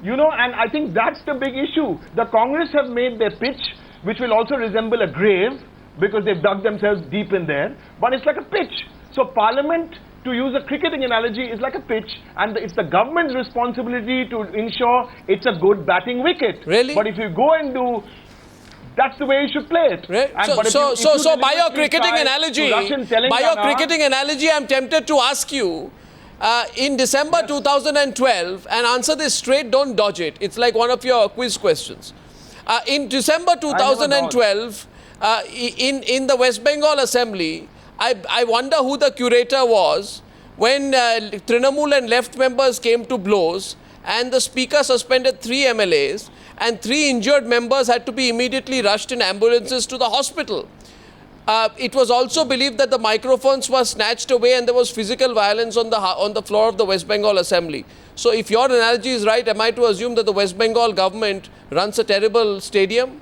You know, and I think that's the big issue. The Congress have made their pitch, which will also resemble a grave, because they've dug themselves deep in there, but it's like a pitch. So Parliament, to use a cricketing analogy, is like a pitch, and it's the government's responsibility to ensure it's a good batting wicket. Really? But if you go and do, that's the way you should play it. Right. And So by your cricketing analogy, I'm tempted to ask you, in December 2012, and answer this straight, don't dodge it. It's like one of your quiz questions. In December 2012, in the West Bengal Assembly, I wonder who the curator was when Trinamool and left members came to blows and the speaker suspended 3 MLAs and 3 injured members had to be immediately rushed in ambulances to the hospital. It was also believed that the microphones were snatched away and there was physical violence on the floor of the West Bengal Assembly. So if your analogy is right, am I to assume that the West Bengal government runs a terrible stadium?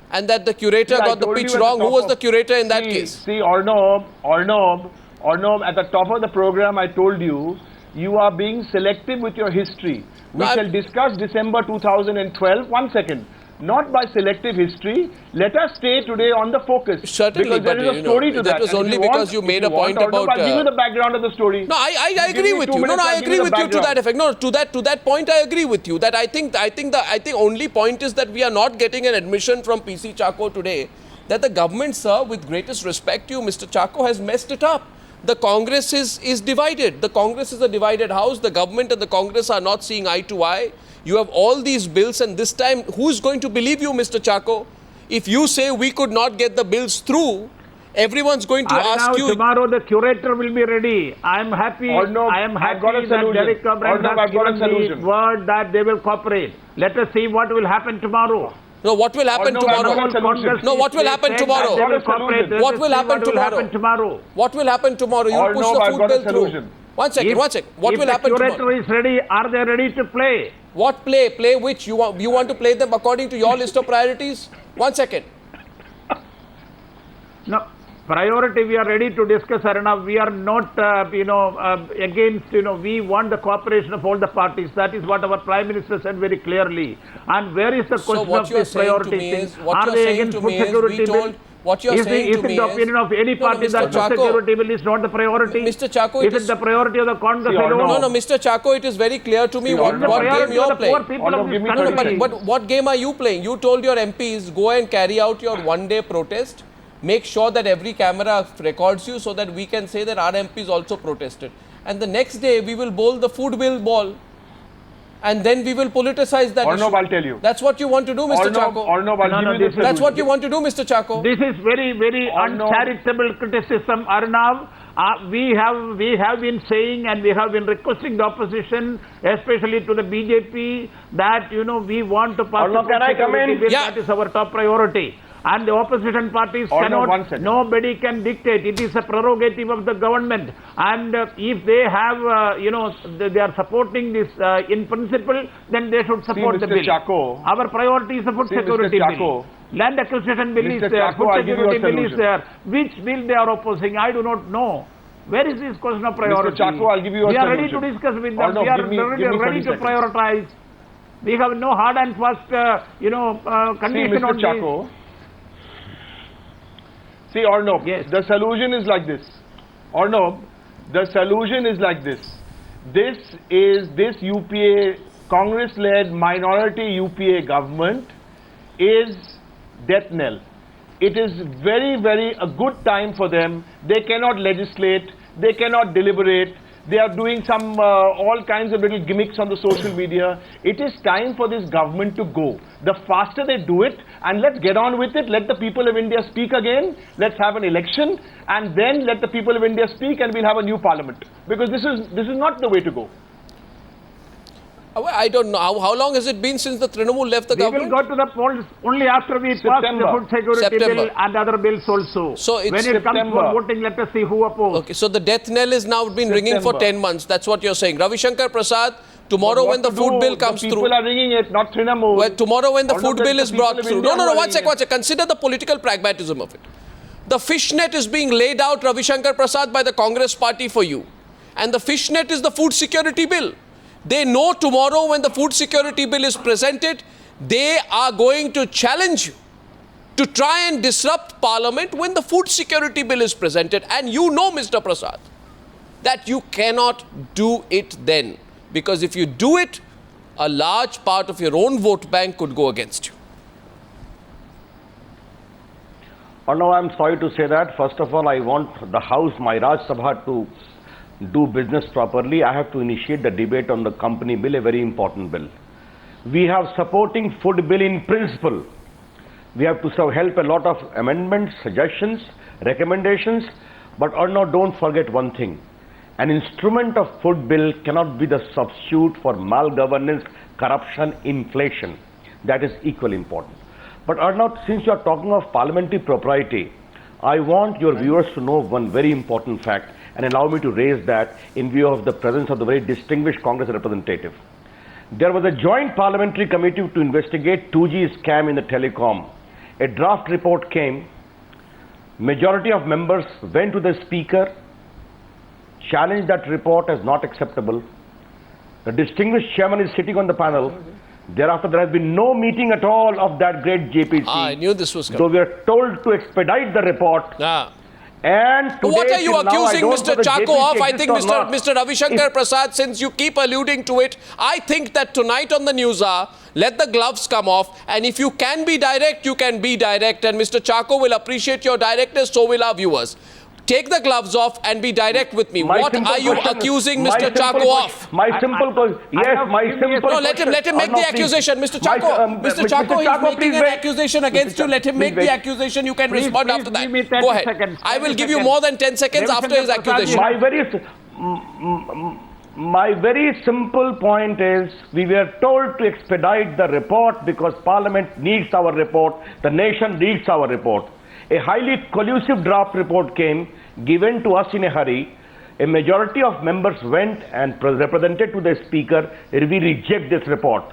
And that the curator got the pitch wrong? Who was the curator in that case? See, Arnob, at the top of the program I told you, you are being selective with your history. We shall discuss December 2012. One second. Not by selective history. Let us stay today on the focus. Certainly, because there is a story to that. That was only because you made a point about... I'll give you the background of the story. No, I agree with you. No, I agree with you to that effect. No, to that point, I agree with you. That I think the only point is that we are not getting an admission from PC Chacko today that the government, sir, with greatest respect to you, Mr. Chacko, has messed it up. The Congress is divided. The Congress is a divided house. The government and the Congress are not seeing eye to eye. You have all these bills, and this time, who's going to believe you, Mr. Chacko? If you say we could not get the bills through, everyone's going to ask you... Tomorrow the curator will be ready. I am happy that Derek Coburn has given the word that they will cooperate. Let us see what will happen tomorrow. No, what will happen tomorrow? No, what will happen tomorrow? What will happen tomorrow? What will happen tomorrow? You push the food bill through. One second. What will happen tomorrow? If the curator is ready, are they ready to play? What play? Play which? You want to play them according to your list of priorities? 1 second. No, priority we are ready to discuss, Arnav. We are not, against, we want the cooperation of all the parties. That is what our Prime Minister said very clearly. And where is the question of this priority thing? Are they against food security bill? What you are saying to me is... the opinion of any party that food security bill is not the priority? Mr. Chacko, is it the priority of the Congress alone? No, Mr. Chacko, it is very clear to me what game you are playing. But what game are you playing? You told your MPs, go and carry out your one-day protest. Make sure that every camera records you so that we can say that our MPs also protested. And the next day, we will bowl the food bill ball. And then we will politicize that issue. I'll tell you. That's what you want to do, Mr. Chacko. That's what you want to do, Mr. Chacko. This is very, very uncharitable criticism, Arnav. We have been saying and we have been requesting the opposition, especially to the BJP, that, we want to pass the can I come in? Bill. That is our top priority. And the opposition parties cannot, nobody can dictate. It is a prerogative of the government. And if they have, they are supporting this in principle, then they should support the bill. Chacko, our priority is the food security bill. Land acquisition bill is there, food security bill is there. Which bill they are opposing, I do not know. Where is this question of priority? Mr. Chacko, I'll give you a solution. We are ready to discuss with them. We are ready to prioritize. We have no hard and fast, condition on this. See, Arnob, the solution is like this. Arnob, the solution is like this. This UPA, Congress-led minority UPA government is death knell. It is very, very a good time for them. They cannot legislate. They cannot deliberate. They are doing some all kinds of little gimmicks on the social media. It is time for this government to go. The faster they do it, and let's get on with it. Let the people of India speak again. Let's have an election, and then let the people of India speak, and we'll have a new parliament. Because this is not the way to go. I don't know. How long has it been since the Trinamool left the government? We will go to the polls only after we pass the food security bill and other bills also. So it's when it comes for voting, let us see who opposed. Okay, so the death knell is now been ringing for 10 months. That's what you're saying. Ravi Shankar Prasad, tomorrow when the food bill comes through... People are ringing it, not Trinamool. Well, tomorrow when the food bill is brought through... No, one sec. Consider the political pragmatism of it. The fishnet is being laid out, Ravi Shankar Prasad, by the Congress party for you. And the fishnet is the food security bill. They know tomorrow when the food security bill is presented, they are going to challenge you to try and disrupt Parliament when the food security bill is presented. And you know, Mr. Prasad, that you cannot do it then. Because if you do it, a large part of your own vote bank could go against you. No, I'm sorry to say that. First of all, I want the House, my Rajya Sabha, to do business properly. I have to initiate the debate on the company bill, a very important bill. We have supporting food bill in principle. We have to help a lot of amendments, suggestions, recommendations. But Arnav, don't forget one thing. An instrument of food bill cannot be the substitute for malgovernance, corruption, inflation. That is equally important. But Arnav, since you are talking of parliamentary propriety, I want your viewers to know one very important fact, and allow me to raise that in view of the presence of the very distinguished Congress representative. There was a joint parliamentary committee to investigate 2G scam in the telecom. A draft report came. Majority of members went to the speaker, challenged that report as not acceptable. The distinguished chairman is sitting on the panel. Thereafter, there has been no meeting at all of that great JPC. I knew this was coming. So we are told to expedite the report. And today, what are you accusing Mr. Chako of? I think Mr. Ravi Shankar Prasad, since you keep alluding to it, I think that tonight on the news hour, let the gloves come off, and if you can be direct, you can be direct, and Mr. Chako will appreciate your directness, so will our viewers. Take the gloves off and be direct with me. What are you accusing Mr. Chako of? My simple question. Yes, my simple No, let him make the accusation. Mr. Chako, Mr. Chako is making an accusation against you. Let him make the accusation. You can respond after that. Go ahead. I will give you more than 10 seconds after his accusation. My very simple point is, we were told to expedite the report because Parliament needs our report, the nation needs our report. A highly collusive draft report came, given to us in a hurry. A majority of members went and represented to the speaker, we reject this report.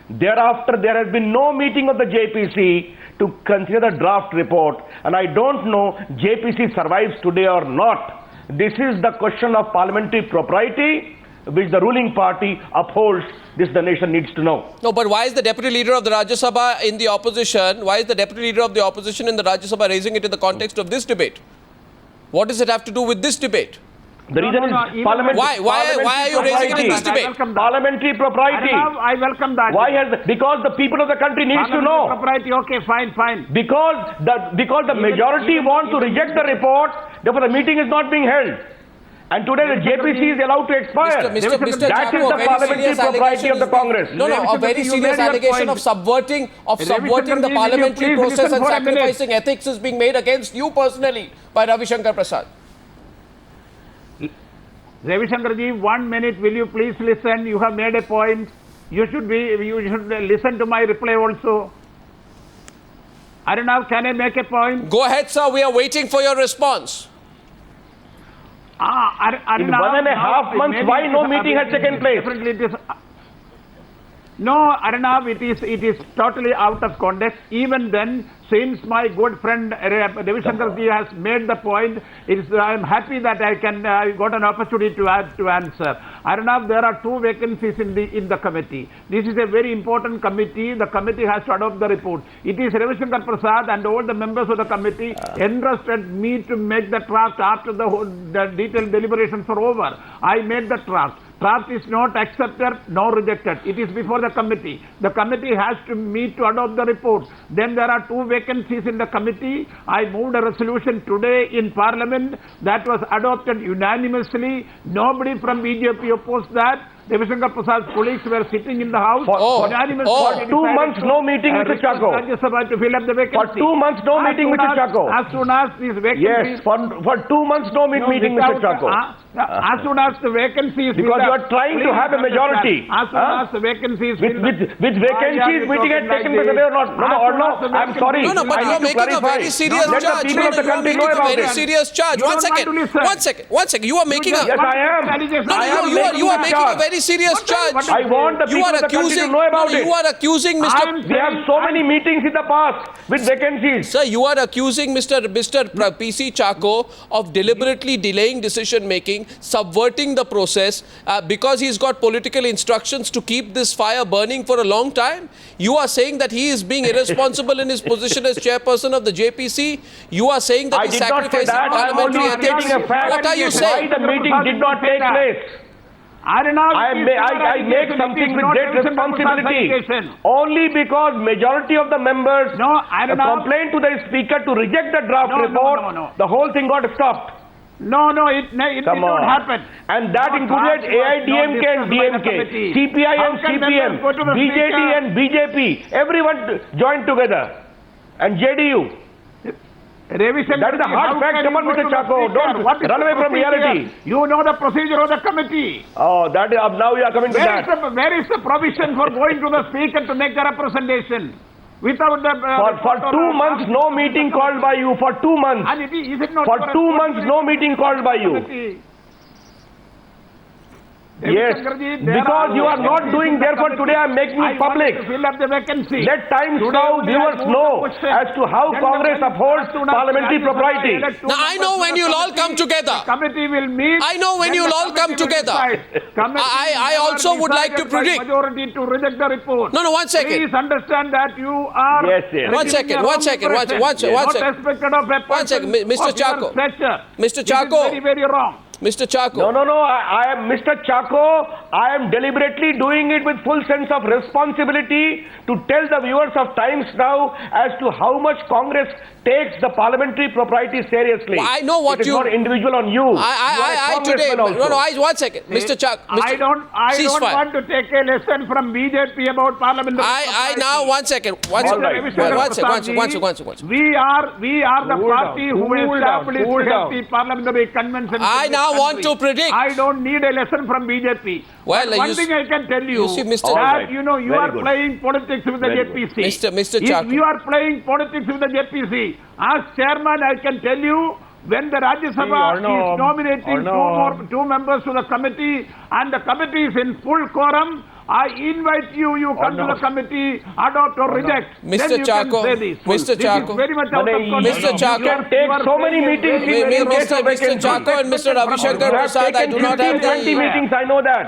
Thereafter, there has been no meeting of the JPC to consider the draft report, and I don't know JPC survives today or not. This is the question of parliamentary propriety, which the ruling party upholds. This the nation needs to know. No, but why is the Deputy Leader of the Rajya Sabha in the opposition? Why is the Deputy Leader of the opposition in the Rajya Sabha raising it in the context of this debate? What does it have to do with this debate? The reason is parliamentary. Why are you raising it in this debate? Parliamentary propriety. I welcome that. Why because the people of the country needs to know. Propriety. Okay, fine. Because the majority want to reject the report, therefore the meeting is not being held. And today the JPC is allowed to expire. Mr. That is Chako, the parliamentary propriety of the Congress. No, a very serious allegation of subverting the parliamentary process and sacrificing ethics is being made against you personally by Ravi Shankar Prasad. Ravi Shankar ji, 1 minute, will you please listen? You have made a point. You should listen to my reply also. Arnav, can I make a point? Go ahead, sir. We are waiting for your response. In 1.5 months, why no meeting has taken place? No, Arnav, it is totally out of context. Even then, since my good friend Ravi Shankar ji has made the point, I am happy that I got an opportunity to answer. Arnav, there are 2 vacancies in the committee. This is a very important committee. The committee has to adopt the report. It is Ravi Shankar Prasad and all the members of the committee entrusted me to make the draft after the detailed deliberations are over. I made the draft. Draft is not accepted nor rejected. It is before the committee. The committee has to meet to adopt the report. Then there are 2 vacancies in the committee. I moved a resolution today in Parliament that was adopted unanimously. Nobody from BJP opposed that. Ravi Shankar Prasad's colleagues were sitting in the House. For 2 months, no meeting, Mr. Chako. To fill up the vacancy. For 2 months, no meeting, Mr. Chako. As soon as these vacancies... Yes, for 2 months, no meeting, Mr. Chako. As soon as the vacancies... Because you are trying to have a majority. As soon as the vacancies... With vacancies, meeting has taken place or not? No, I'm sorry. No, but you are making a very serious charge. You are making a very serious charge. One second. You are making a... Yes, I am. No, you are making a very very serious charge. I want the people of the country to know about it. You are accusing Mr. We have so many meetings in the past with vacancies. Sir, you are accusing Mr. PC Chacko of deliberately delaying decision making, subverting the process because he's got political instructions to keep this fire burning for a long time. You are saying that he is being irresponsible in his position as chairperson of the JPC. You are saying that I he's did not say sacrificing that. I am parliamentary only ethics. stating a fact. What are you Why saying? the meeting did not take place? I make something with great responsibility. Only because majority of the members complained to the speaker to reject the draft report, the whole thing got stopped. No, it did not happen. And that included AIDMK and DMK, CPI and CPM, BJD and BJP. Everyone joined together. And JDU. That is the hard fact. Come on, Mr. Chacko. Don't run away from reality. You know the procedure of the committee. Oh, that now you are coming to that. Where is the provision for going to the speaker to make the representation? Without the... For 2 months, no meeting called by you. For 2 months. And is it not For 2 months, no meeting called by you. Yes, because you are not doing, therefore today I am making it public. Fill up the vacancy. Let Times Now viewers know as to how Congress upholds parliamentary propriety. Now I know when you'll all come together. Committee will meet. I know when you'll all come together. I also would like to predict. Majority to reject the report. No, 1 second. Please understand that you are. Yes. 1 second. 1 second. Not respected of a 1 second, Mr. Chacko. Mr. Chacko. Very, very wrong. Mr. Chacko. No. I am Mr. Chacko. I am deliberately doing it with full sense of responsibility to tell the viewers of Times Now as to how much Congress takes the parliamentary propriety seriously. Well, I know what it is not individual on you. I today. No, 1 second. Mr. Chacko. I don't want to take a lesson from BJP about parliamentary propriety. I now 1 second. One second. We are the party who established the parliamentary convention. I now want to predict. I don't need a lesson from BJP. Well, one thing I can tell you, see, Mr. that you are playing politics with the JPC. Mr. Chacko. If you are playing politics with the JPC, as chairman, I can tell you, when the Rajya Sabha is nominating two members to the committee, and the committee is in full quorum, I invite you come to the committee, adopt or reject. Mr. Chacko, Mr. Chacko, very much out of context. Mr. Chacko, you can take so many meetings in Mr. Chacko and Mr. Ravi Shankar Prasad, I do not have 20 meetings, I know that.